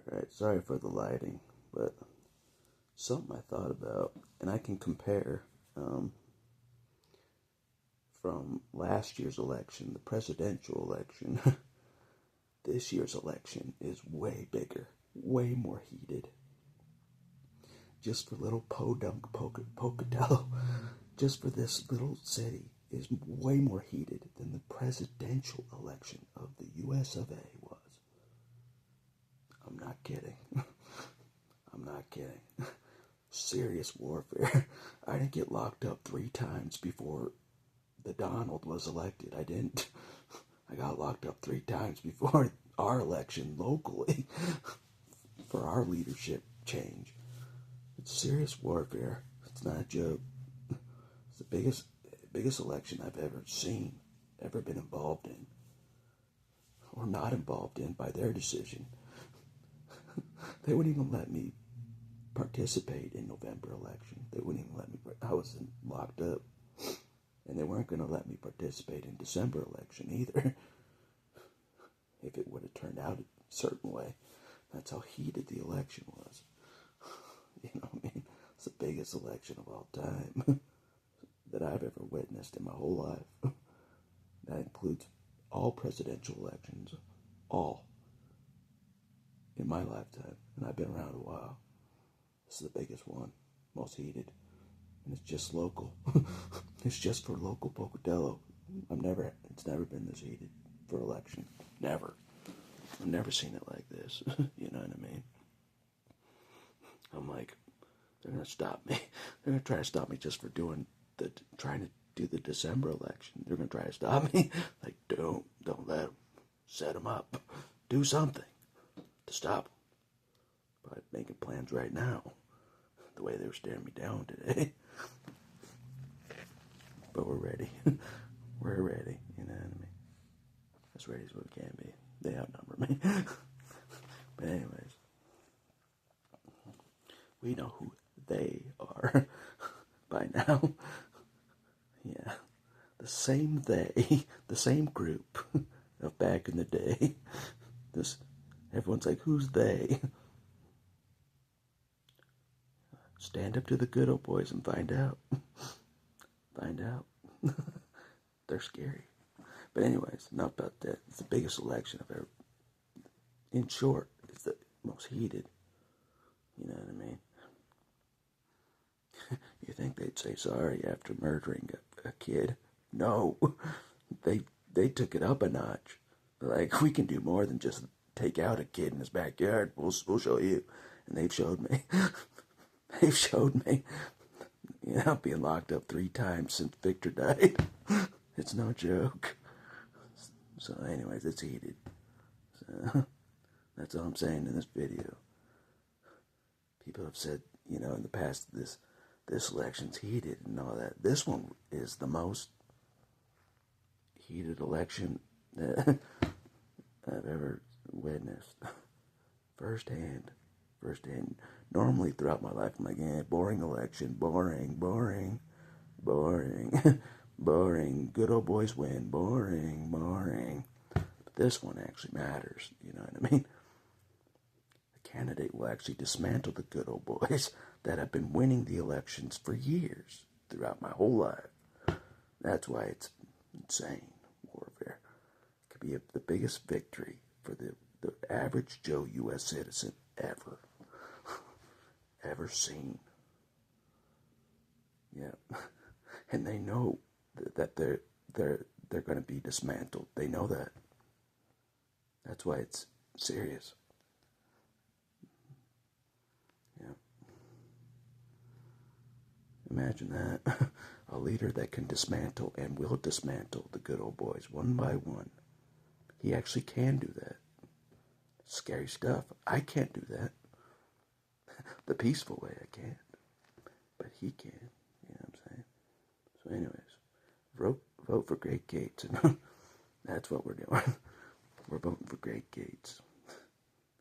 Alright, sorry for the lighting, but something I thought about, and I can compare from last year's election, the presidential election. This year's election is way bigger, way more heated. Just for little podunk Pocatello, just for this little city, is way more heated than the presidential election of the US of A was. I'm not kidding. I'm not kidding. Serious warfare. I didn't get locked up 3 times before the Donald was elected. I didn't. I got locked up 3 times before our election locally for our leadership change. It's serious warfare. It's not a joke. It's the biggest election I've ever seen, ever been involved in, or not involved in by their decision. They wouldn't even let me participate in November election. They wouldn't even let me. I was locked up, and they weren't going to let me participate in December election either. If it would have turned out a certain way, that's how heated the election was. You know what I mean? It's the biggest election of all time that I've ever witnessed in my whole life. That includes all presidential elections, all, in my lifetime, and I've been around a while. This is the biggest one, most heated, and it's just local. It's just for local Pocatello. It's never been this heated for election. Never. I've never seen it like this. You know what I mean? I'm like, they're gonna stop me. They're gonna try to stop me just for trying to do the December election. They're gonna try to stop me. Like, don't let them. Set them up. Do something to stop them. By making plans right now, the way they were staring me down today. But we're ready. We're ready, you know what I mean? As ready as we can be. They outnumber me. But anyways, we know who they are by now. Yeah. The same the same group of back in the day. Everyone's like, who's they? Stand up to the good old boys and find out. Find out. They're scary. But anyways, enough about that. It's the biggest election I've ever... In short, it's the most heated. You know what I mean? You think they'd say sorry after murdering a kid? No. They took it up a notch. They're like, we can do more than just take out a kid in his backyard. We'll show you. And they've showed me. They've showed me, being locked up 3 times since Victor died. It's no joke. So anyways, it's heated. So that's all I'm saying in this video. People have said, in the past, this election's heated and all that. This one is the most heated election that I've ever witnessed. Firsthand. Normally throughout my life, I'm like, boring election, boring. Boring. Good old boys win, boring. But this one actually matters, you know what I mean? The candidate will actually dismantle the good old boys that have been winning the elections for years throughout my whole life. That's why it's insane warfare. It could be the biggest victory for the average Joe U.S. citizen ever seen. Yeah. And they know that they're going to be dismantled. They know that. That's why it's serious. Yeah. Imagine that. A leader that can dismantle and will dismantle the good old boys one by one. He actually can do that. Scary stuff. I can't do that. The peaceful way I can't. But he can. You know what I'm saying? So anyways, vote for Greg Gates. That's what we're doing. We're voting for Greg Gates.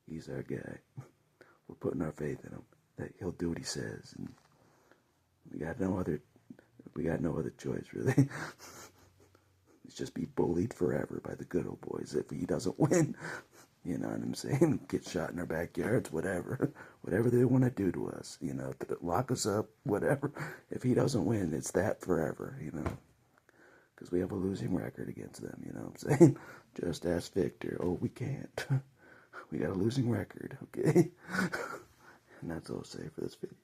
He's our guy. We're putting our faith in him. That he'll do what he says. And we got no other choice, really. He's just be bullied forever by the good old boys if he doesn't win. You know what I'm saying? Get shot in our backyards, whatever. Whatever they want to do to us, lock us up, whatever. If he doesn't win, it's that forever, because we have a losing record against them, you know what I'm saying? Just ask Victor. Oh, we can't. We got a losing record, okay? And that's all I'll say for this video.